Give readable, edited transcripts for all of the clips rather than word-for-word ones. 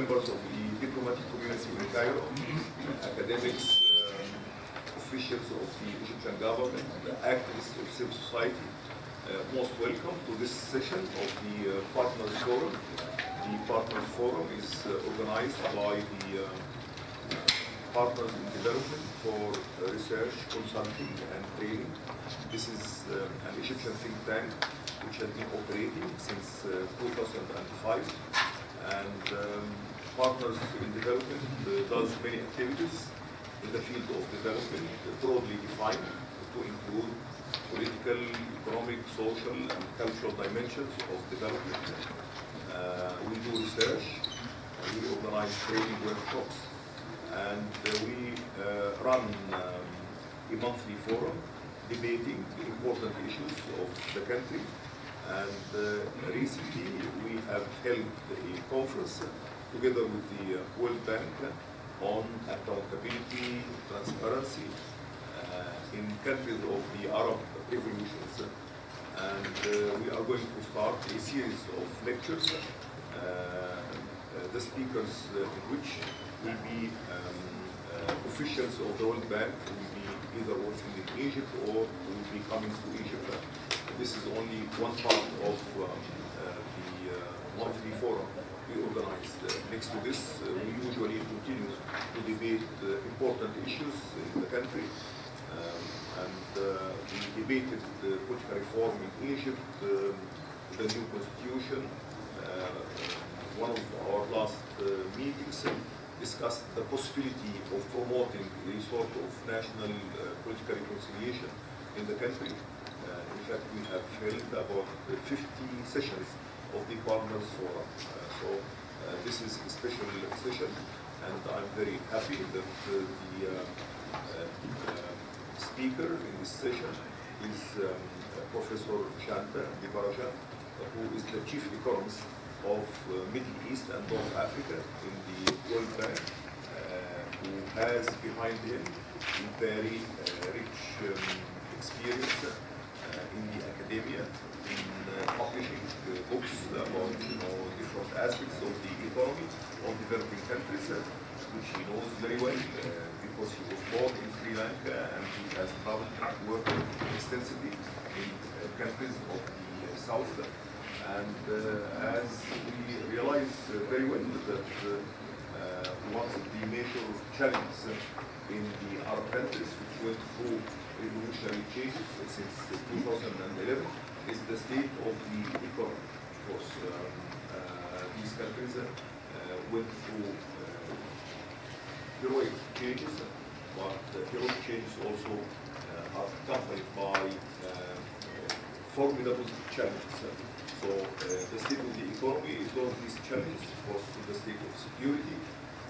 members of the diplomatic community in Cairo, academics, officials of the Egyptian government, activists of civil society, most welcome to this session of the Partners Forum. The Partners Forum is organized by the Partners in Development for Research, Consulting and Training. This is an Egyptian think tank which has been operating since 2005, and Partners in Development does many activities in the field of development, broadly defined to include political, economic, social and cultural dimensions of development. We do research, we organize training workshops, and we run a monthly forum debating the important issues of the country. And recently we have held a conference together with the World Bank on accountability, transparency in countries of the Arab revolutions. And we are going to start a series of lectures, the speakers in which will be officials of the World Bank who will be either working in Egypt or will be coming to Egypt. This is only one part of the monthly forum we organize. Next to this, we usually continue to debate important issues in the country. We debated political reform in Egypt, the new constitution. One of our last meetings discussed the possibility of promoting a sort of national political reconciliation in the country. In fact, we have held about 50 sessions of the Partners Forum. So this is a special session, and I'm very happy that the speaker in this session is Professor Shanta Deivaragyan, who is the chief economist of Middle East and North Africa in the World Bank, who has behind him a very rich experience in the academia, in publishing books about different aspects of the economy of developing countries, which he knows very well because he was born in Sri Lanka and he has worked extensively in countries of the South. And as we realize very well that one of the major challenges in the Arab countries which went through revolutionary changes since 2011 is the state of the economy. Of course, these countries went through heroic changes, but heroic changes also are accompanied by formidable challenges. So the state of the economy is one of these challenges, of course, to the state of security,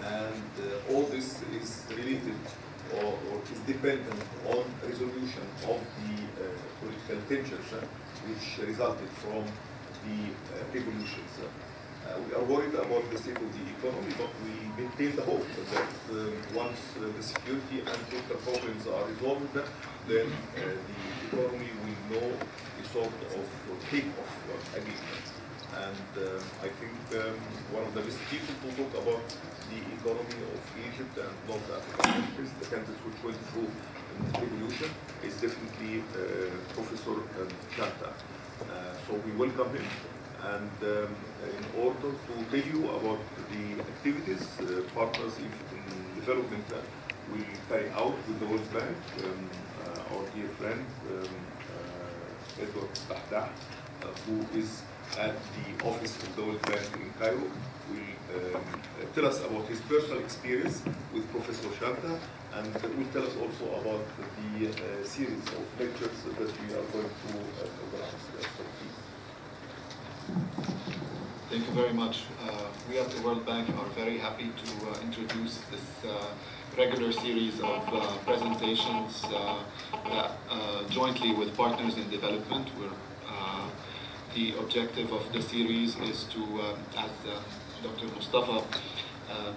and all this is related or is dependent on resolution of the political tensions which resulted from the revolutions. We are worried about the state of the economy, but we maintain the hope that once the security and political problems are resolved, then the economy will know a sort of take-off again. And I think one of the best people to talk about the economy of Egypt and North Africa countries, the countries which went through the revolution, is definitely Professor Shanta. So we welcome him. And in order to tell you about the activities Partners in Development will carry out with the World Bank, our dear friend Edward, who is at the office of the World Bank in Cairo, will tell us about his personal experience with Professor Shanta, and will tell us also about the series of lectures that we are going to organize. So please. Thank you very much. We at the World Bank are very happy to introduce this regular series of presentations jointly with Partners in Development. The objective of the series is to, as Dr. Mustafa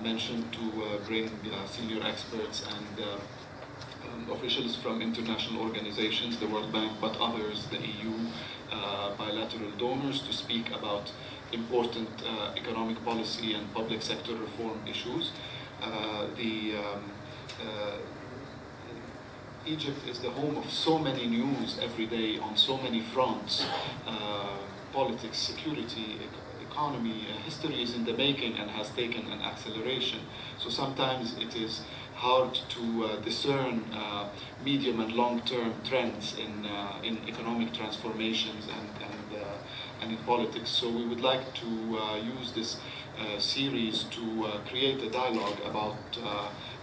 mentioned, to bring senior experts and officials from international organizations, the World Bank, but others, the EU, bilateral donors, to speak about important economic policy and public sector reform issues. Egypt is the home of so many news every day on so many fronts, politics, security, economy. History is in the making and has taken an acceleration. So sometimes it is hard to discern medium and long-term trends in economic transformations and in politics. So we would like to use this series to create a dialogue about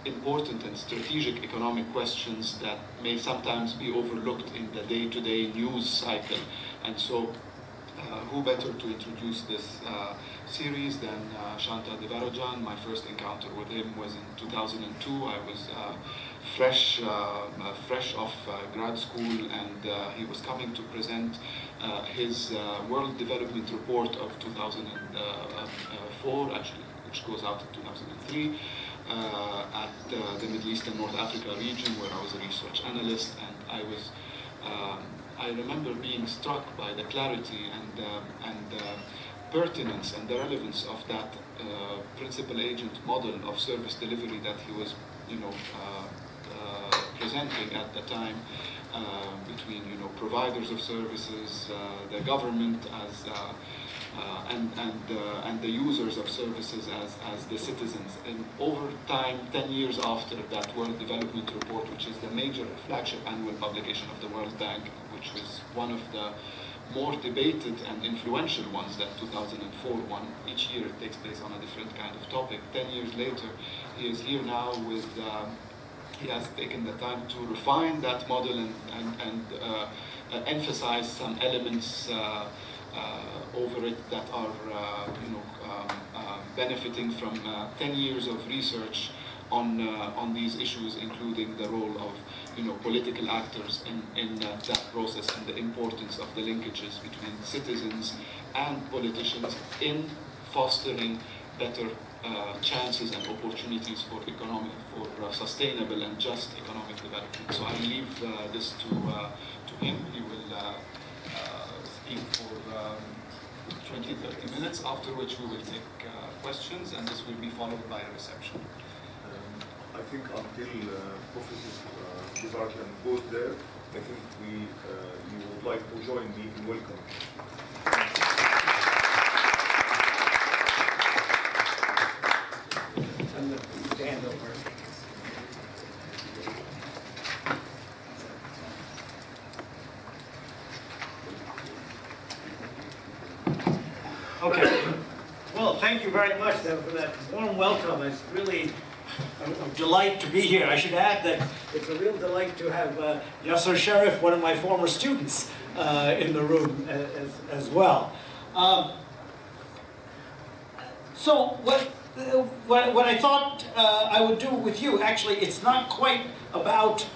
important and strategic economic questions that may sometimes be overlooked in the day-to-day news cycle. And so who better to introduce this series than Shanta Deivarojan. My first encounter with him was in 2002. I was fresh off grad school, and he was coming to present his World Development Report of 2004, actually, which goes out in 2003, at the Middle East and North Africa region, where I was a research analyst, and I remember being struck by the clarity and pertinence and the relevance of that principal agent model of service delivery that he was, presenting at the time between, providers of services, the government as and the users of services as the citizens. And over time, 10 years after that World Development Report, which is the major flagship annual publication of the World Bank, which was one of the more debated and influential ones that 2004 one. Each year it takes place on a different kind of topic. 10 years later, he is here now with, he has taken the time to refine that model and emphasize some elements over it that are benefiting from 10 years of research on these issues, including the role of political actors in that process and the importance of the linkages between citizens and politicians in fostering better chances and opportunities for sustainable and just economic development. So I leave this to him. He will speak for 20-30 minutes, after which we will take questions, and this will be followed by a reception. I think until Professor Deivarojan goes there, I think you would like to join me in welcoming. Stand over. Okay. Well, thank you very much for that warm welcome. It's really a delight to be here. I should add that it's a real delight to have Yasser Sharif, one of my former students, in the room as well. So what I thought I would do with you, actually, it's not quite about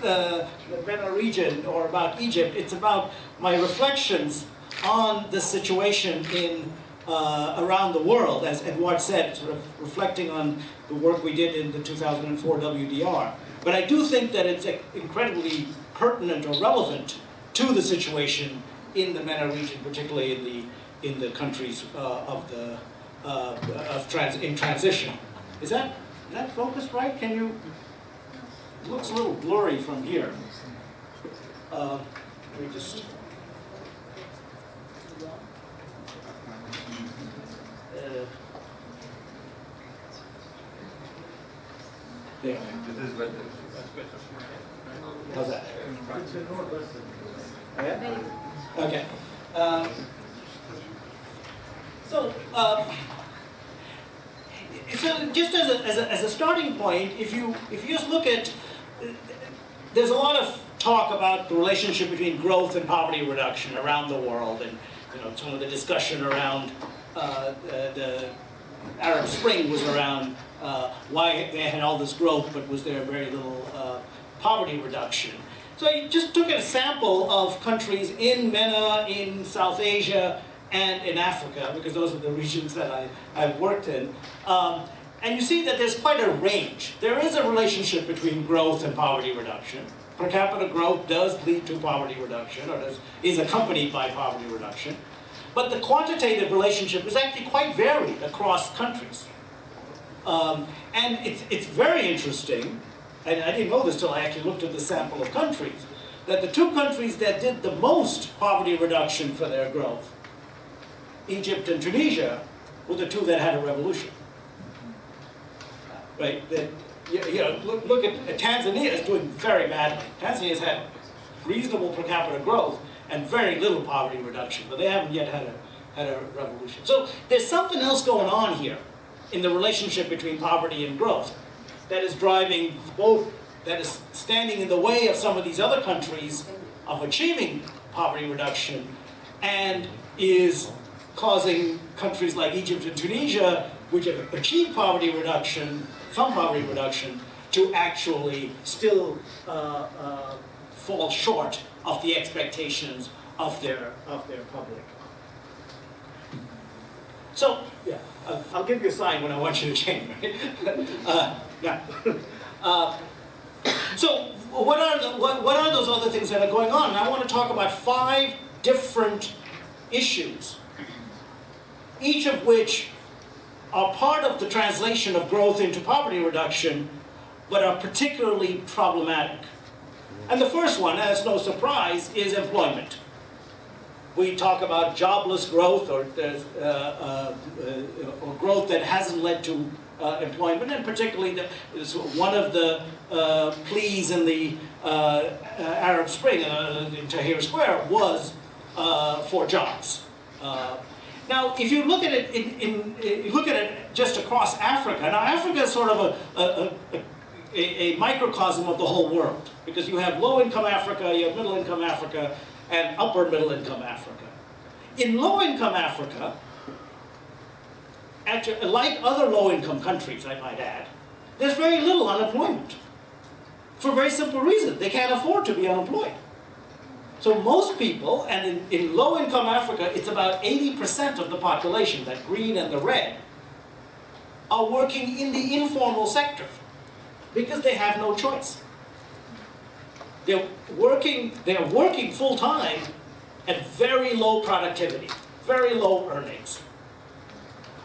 the MENA region or about Egypt. It's about my reflections on the situation in around the world, as Edouard said, sort of reflecting on the work we did in the 2004 WDR. But I do think that it's incredibly pertinent or relevant to the situation in the MENA region, particularly in the countries in transition. Is that focused right? Can you? It looks a little blurry from here. Let me just. There. How's that? Yeah? Okay. So just as a starting point, if you just look at, there's a lot of talk about the relationship between growth and poverty reduction around the world, and some of the discussion around the Arab Spring was around why they had all this growth, but was there very little poverty reduction. So I just took a sample of countries in MENA, in South Asia, and in Africa, because those are the regions that I've worked in. And you see that there's quite a range. There is a relationship between growth and poverty reduction. Per capita growth does lead to poverty reduction, or is accompanied by poverty reduction. But the quantitative relationship is actually quite varied across countries. And it's very interesting, and I didn't know this till I actually looked at the sample of countries, that the two countries that did the most poverty reduction for their growth, Egypt and Tunisia, were the two that had a revolution. Right? That, look at Tanzania is doing very badly. Tanzania's had reasonable per capita growth and very little poverty reduction, but they haven't yet had a revolution. So there's something else going on here in the relationship between poverty and growth that is driving both, that is standing in the way of some of these other countries of achieving poverty reduction, and is causing countries like Egypt and Tunisia, which have achieved poverty reduction, some poverty reduction, to actually still fall short of the expectations of their public. So, yeah, I'll give you a sign when I want you to change, right? Yeah. So, what are those other things that are going on? And I want to talk about 5 different issues, each of which are part of the translation of growth into poverty reduction, but are particularly problematic. And the first one, and it's no surprise, is employment. We talk about jobless growth or growth that hasn't led to employment, and particularly one of the pleas in the Arab Spring in Tahrir Square was for jobs. Now, if you look at it, you look at it just across Africa. Now, Africa is sort of a microcosm of the whole world, because you have low-income Africa, you have middle-income Africa, and upper middle-income Africa. In low-income Africa, actually, like other low-income countries, I might add, there's very little unemployment. For a very simple reason: they can't afford to be unemployed. So most people, and in low-income Africa, it's about 80% of the population, that green and the red, are working in the informal sector because they have no choice. They're working full-time at very low productivity, very low earnings.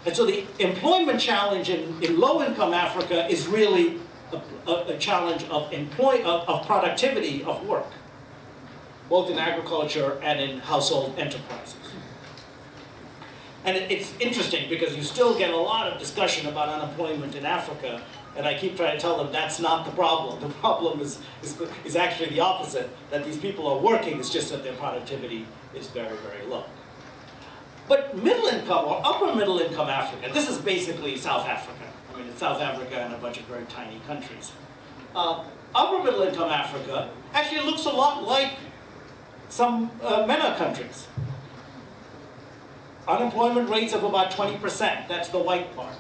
And so the employment challenge in low-income Africa is really a challenge of productivity of work, both in agriculture and in household enterprises. And it's interesting because you still get a lot of discussion about unemployment in Africa, and I keep trying to tell them that's not the problem. The problem is actually the opposite, that these people are working, it's just that their productivity is very, very low. But middle income or upper middle income Africa, this is basically South Africa. I mean, it's South Africa and a bunch of very tiny countries. Upper middle income Africa actually looks a lot like some MENA countries. Unemployment rates of about 20%, that's the white part.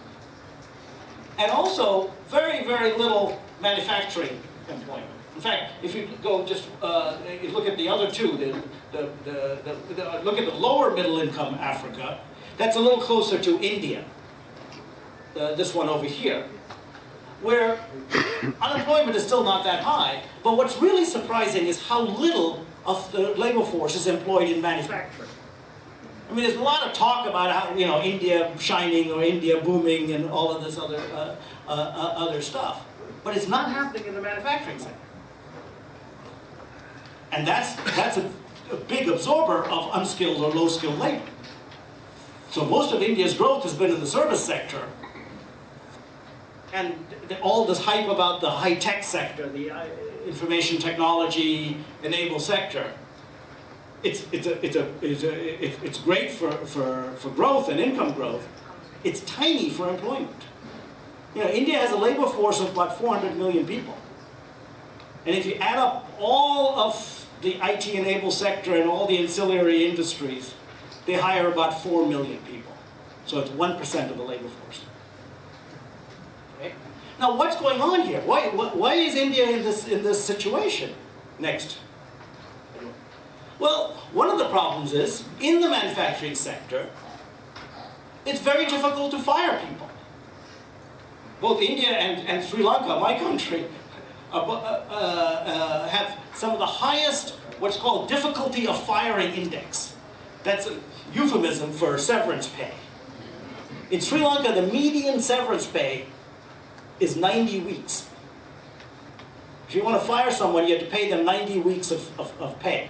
And also very, very little manufacturing employment. In fact, if you go just you look at the other two, look at the lower middle income Africa, that's a little closer to India, this one over here, where unemployment is still not that high, but what's really surprising is how little of the labor force is employed in manufacturing. I mean, there's a lot of talk about how, India shining or India booming and all of this other stuff, but it's not happening in the manufacturing sector. And that's a big absorber of unskilled or low-skilled labor. So most of India's growth has been in the service sector. And all this hype about the high-tech sector, the information technology enabled sector, it's great for growth and income growth. It's tiny for employment. India has a labor force of about 400 million people. And if you add up all of the IT-enabled sector and all the ancillary industries, they hire about 4 million people. So it's 1% of the labor force. Okay? Now, what's going on here? Why is India in this situation? Next. Well, one of the problems is, in the manufacturing sector, it's very difficult to fire people. Both India and Sri Lanka, my country, have some of the highest, what's called difficulty of firing index. That's a euphemism for severance pay. In Sri Lanka, the median severance pay is 90 weeks. If you want to fire someone, you have to pay them 90 weeks of pay.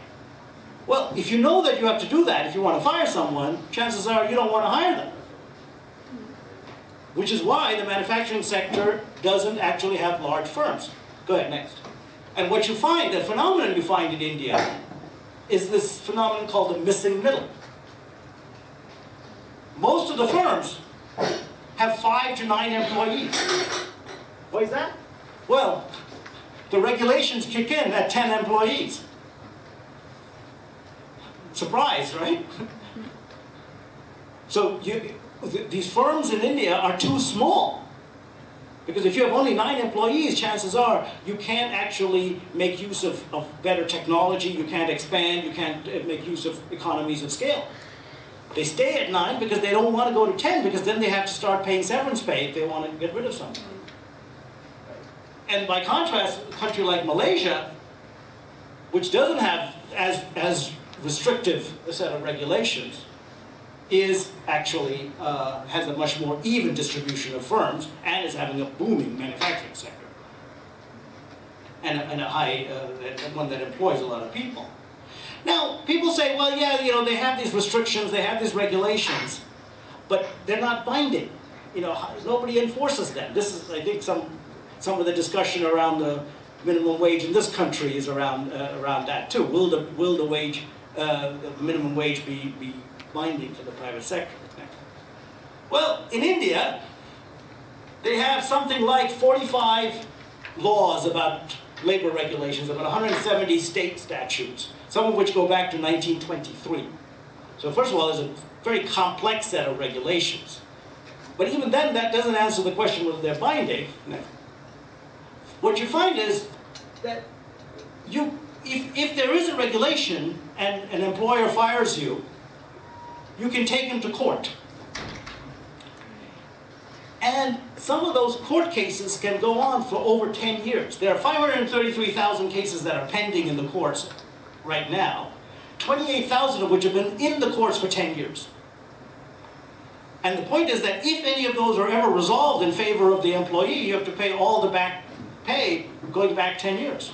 Well, if you know that you have to do that, if you want to fire someone, chances are you don't want to hire them. Which is why the manufacturing sector doesn't actually have large firms. Go ahead, next. And what you find, the phenomenon you find in India, is this phenomenon called the missing middle. Most of the firms have 5 to 9 employees. Why is that? Well, the regulations kick in at 10 employees. Surprise, right? So these firms in India are too small. Because if you have only 9 employees, chances are you can't actually make use of better technology, you can't expand, you can't make use of economies of scale. They stay at 9 because they don't want to go to 10, because then they have to start paying severance pay if they want to get rid of someone. And by contrast, a country like Malaysia, which doesn't have as restrictive a set of regulations, is actually has a much more even distribution of firms and is having a booming manufacturing sector, and a high one that employs a lot of people. Now, people say, well, yeah, you know, they have these restrictions, they have these regulations, but they're not binding. You know, nobody enforces them. This is, I think, some of the discussion around the minimum wage in this country is around that too. Will the minimum wage be binding for the private sector? Well, in India, they have something like 45 laws about labor regulations, about 170 state statutes, some of which go back to 1923. So first of all, there's a very complex set of regulations. But even then, that doesn't answer the question whether they're binding. What you find is that if there is a regulation and an employer fires you, you can take him to court. And some of those court cases can go on for over 10 years. There are 533,000 cases that are pending in the courts right now, 28,000 of which have been in the courts for 10 years. And the point is that if any of those are ever resolved in favor of the employee, you have to pay all the back pay going back 10 years.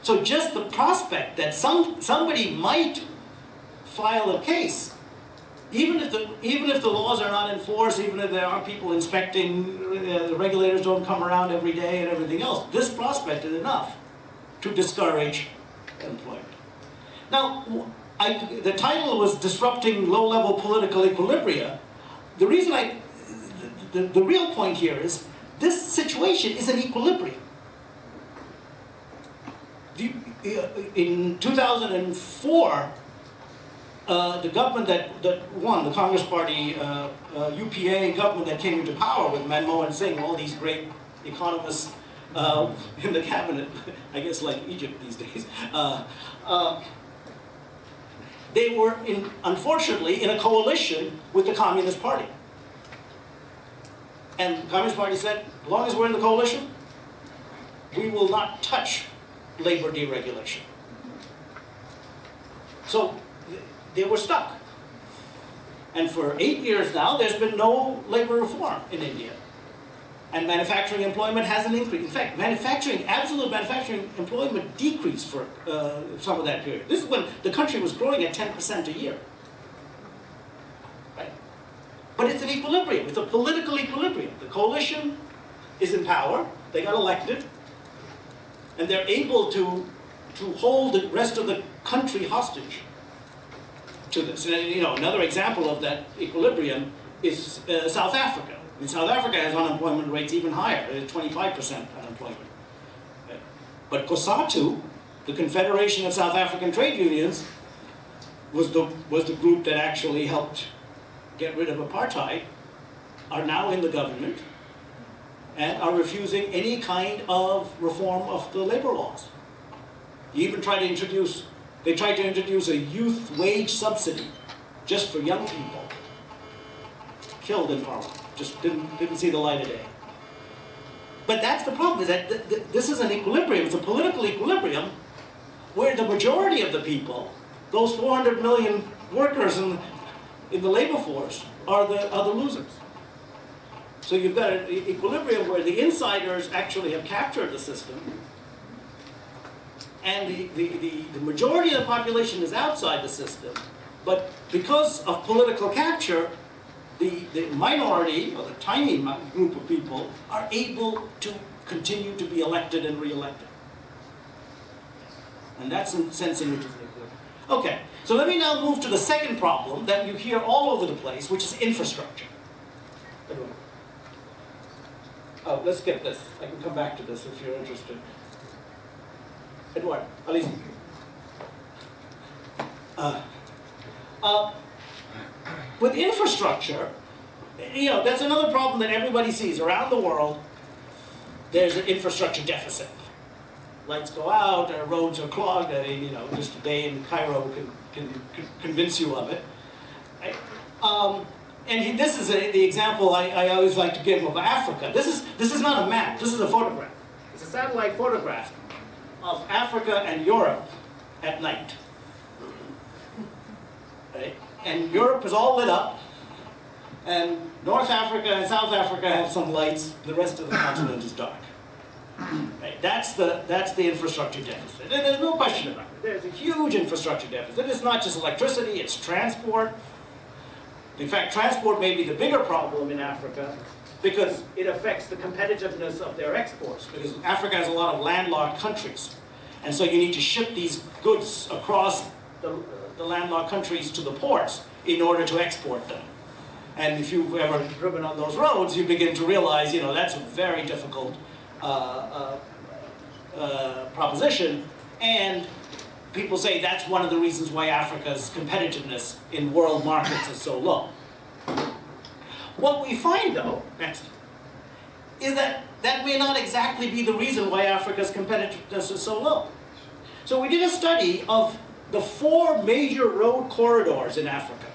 So just the prospect that somebody might file a case, even if the laws are not enforced, even if there aren't people inspecting, the regulators don't come around every day and everything else, this prospect is enough to discourage employment. Now, the title was Disrupting Low-Level Political Equilibria. The reason the real point here is this situation is an equilibrium. In 2004, the government that won, the Congress Party, UPA government that came into power with Manmohan Singh, all these great economists in the cabinet, I guess like Egypt these days, they were, unfortunately, in a coalition with the Communist Party. And the Communist Party said, as long as we're in the coalition, we will not touch labor deregulation. So they were stuck. And for 8 years now, there's been no labor reform in India. And manufacturing employment hasn't increased. In fact, absolute manufacturing employment decreased for some of that period. This is when the country was growing at 10% a year. Right? But it's an equilibrium. It's a political equilibrium. The coalition is in power. They got elected. And they're able to hold the rest of the country hostage to this. And, you know, another example of that equilibrium is South Africa. And South Africa has unemployment rates even higher, 25% unemployment. But COSATU, the Confederation of South African Trade Unions, was the group that actually helped get rid of apartheid, are now in the government and are refusing any kind of reform of the labor laws. They tried to introduce a youth wage subsidy just for young people. Killed in Parliament. Just didn't see the light of day. But that's the problem, is that this is an equilibrium. It's a political equilibrium where the majority of the people those 400 million workers in the labor force are the losers. So you've got an equilibrium where the insiders actually have captured the system, and the majority of the population is outside the system, but because of political capture, the minority, or the tiny group of people, are able to continue to be elected and re-elected. And that's in the sense in which it's an equilibrium. Okay, so let me now move to the second problem that you hear all over the place, which is infrastructure. Oh, let's skip this. I can come back to this if you're interested. Edward, Alice. With infrastructure, that's another problem that everybody sees around the world. There's an infrastructure deficit. Lights go out, our roads are clogged. Just a day in Cairo can convince you of it. And this is the example I always like to give of Africa. This is not a map. This is a photograph. It's a satellite photograph of Africa and Europe at night. Right? And Europe is all lit up, and North Africa and South Africa have some lights. The rest of the continent is dark. Right? That's the infrastructure deficit. And there's no question about it. There's a huge infrastructure deficit. It's not just electricity, it's transport. In fact, transport may be the bigger problem in Africa because it affects the competitiveness of their exports. Because Africa has a lot of landlocked countries. And so you need to ship these goods across the landlocked countries to the ports in order to export them. And if you've ever driven on those roads, you begin to realize, that's a very difficult proposition. And people say that's one of the reasons why Africa's competitiveness in world markets is so low. What we find, though, next, is that may not exactly be the reason why Africa's competitiveness is so low. So we did a study of the 4 major road corridors in Africa.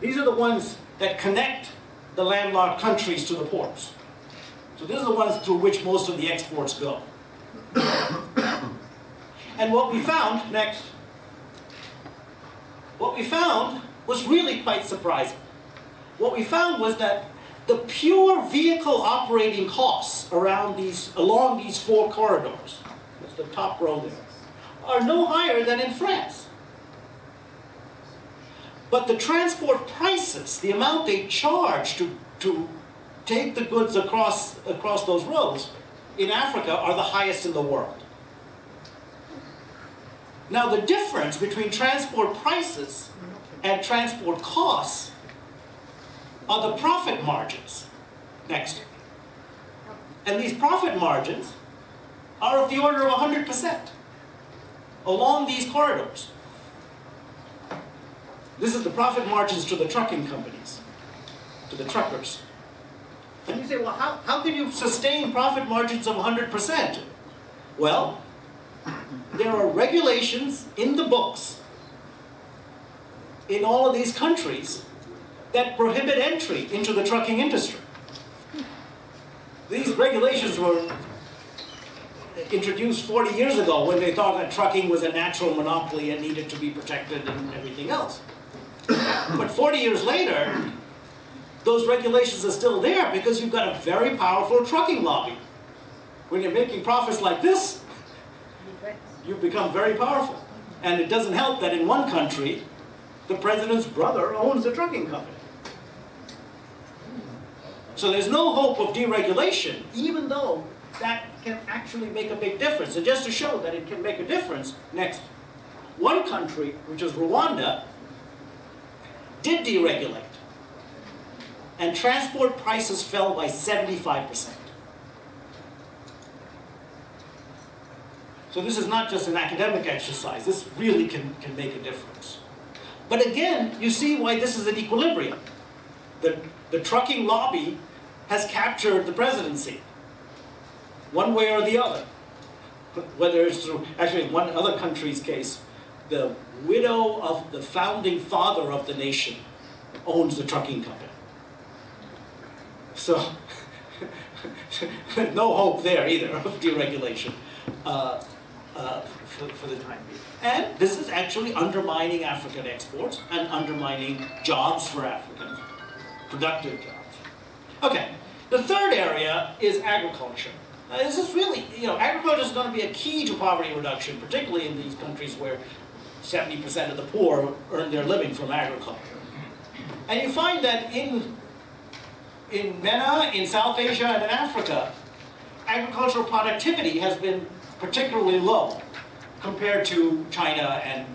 These are the ones that connect the landlocked countries to the ports. So these are the ones through which most of the exports go. And what we found, next, what we found was really quite surprising. What we found was that the pure vehicle operating costs along these 4 corridors, that's the top row there, are no higher than in France. But the transport prices, the amount they charge to take the goods across those roads in Africa, are the highest in the world. Now the difference between transport prices and transport costs are the profit margins. Next. And these profit margins are of the order of 100% along these corridors. This is the profit margins to the trucking companies, to the truckers. And you say, well, how can you sustain profit margins of 100%? Well, there are regulations in the books in all of these countries that prohibit entry into the trucking industry. These regulations were introduced 40 years ago when they thought that trucking was a natural monopoly and needed to be protected and everything else. But 40 years later, those regulations are still there because you've got a very powerful trucking lobby. When you're making profits like this, you become very powerful. And it doesn't help that in one country, the president's brother owns a trucking company. So there's no hope of deregulation, even though that can actually make a big difference. And just to show that it can make a difference, next, one country, which is Rwanda, did deregulate. And transport prices fell by 75%. So this is not just an academic exercise. This really can make a difference. But again, you see why this is an equilibrium. The trucking lobby has captured the presidency, one way or the other. Whether it's through, actually in one other country's case, the widow of the founding father of the nation owns the trucking company. So, no hope there either of deregulation. for the time being. And this is actually undermining African exports and undermining jobs for Africans, productive jobs. Okay, the third area is agriculture. Now, this is really, agriculture is going to be a key to poverty reduction, particularly in these countries where 70% of the poor earn their living from agriculture. And you find that in MENA, in South Asia, and in Africa, agricultural productivity has been particularly low compared to China and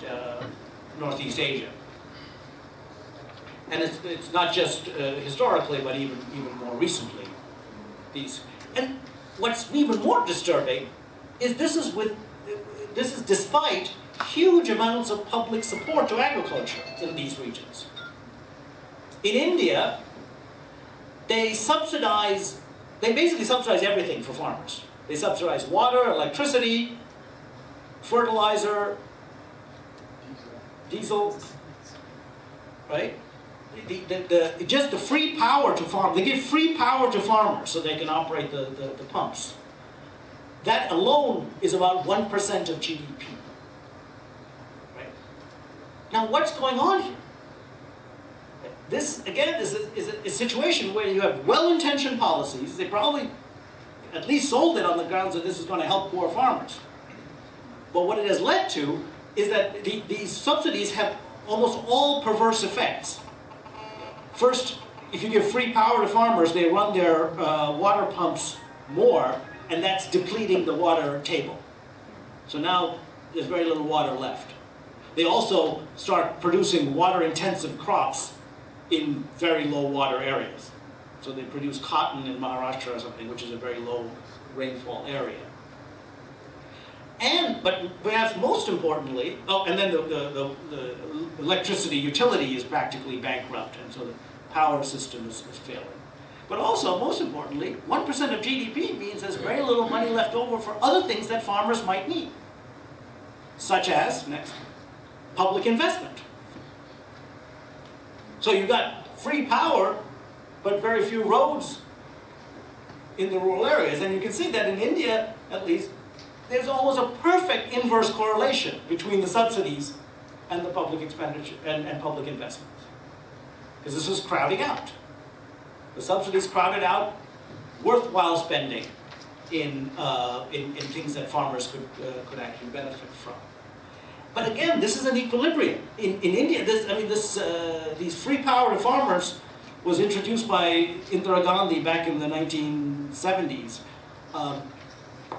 Northeast Asia. And it's not just historically, but even more recently. And what's even more disturbing is this is despite huge amounts of public support to agriculture in these regions. In India, they basically subsidize everything for farmers. They subsidize water, electricity, fertilizer, diesel, right? Just the free power to farm. They give free power to farmers so they can operate the pumps. That alone is about 1% of GDP. Right? Now, what's going on here? This, again, is a situation where you have well-intentioned policies. They probably at least sold it on the grounds that this is going to help poor farmers. But what it has led to is that these subsidies have almost all perverse effects. First, if you give free power to farmers, they run their water pumps more, and that's depleting the water table. So now there's very little water left. They also start producing water-intensive crops in very low water areas. So they produce cotton in Maharashtra or something, which is a very low rainfall area. But perhaps most importantly, and then the electricity utility is practically bankrupt, and so the power system is failing. But also, most importantly, 1% of GDP means there's very little money left over for other things that farmers might need, such as, next, public investment. So you've got free power, but very few roads in the rural areas. And you can see that in India, at least, there's almost a perfect inverse correlation between the subsidies and the public expenditure and public investments. Because this is crowding out. The subsidies crowded out worthwhile spending in things that farmers could actually benefit from. But again, this is an equilibrium. In India, these free power to farmers was introduced by Indira Gandhi back in the 1970s.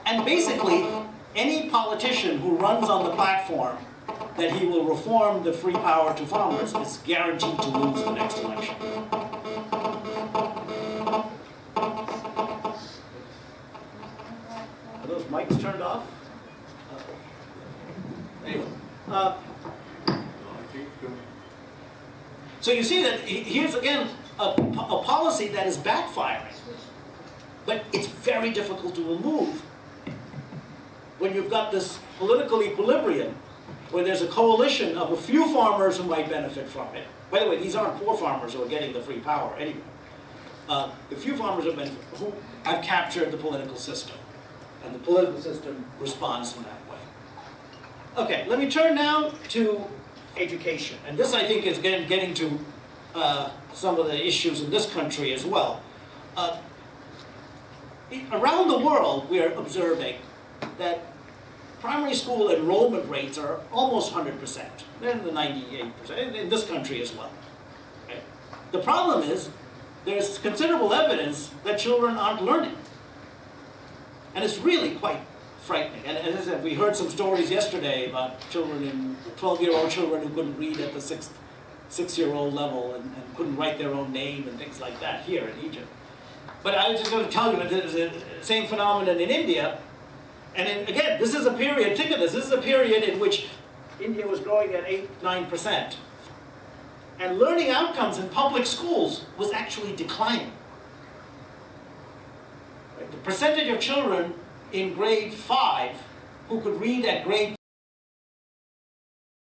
And basically, any politician who runs on the platform that he will reform the free power to farmers is guaranteed to lose the next election. Are those mics turned off? Anyway. So you see that here's again a policy that is backfiring, but it's very difficult to remove when you've got this political equilibrium where there's a coalition of a few farmers who might benefit from it. By the way, these aren't poor farmers who are getting the free power anyway. The few farmers who have captured the political system, and the political system responds in that way. Okay, let me turn now to education. And this, I think, is again getting to some of the issues in this country as well. Around the world, we are observing that primary school enrollment rates are almost 100%. They're in the 98%, in this country as well. Okay? The problem is, there's considerable evidence that children aren't learning. And it's really quite frightening. And as I said, we heard some stories yesterday about 12-year-old children who couldn't read at the six-year-old level and couldn't write their own name and things like that here in Egypt. But I was just going to tell you that there's the same phenomenon in India. And again, this is a period, think of this is a period in which India was growing at 8-9%. And learning outcomes in public schools was actually declining. Right? The percentage of children in grade 5 who could read at grade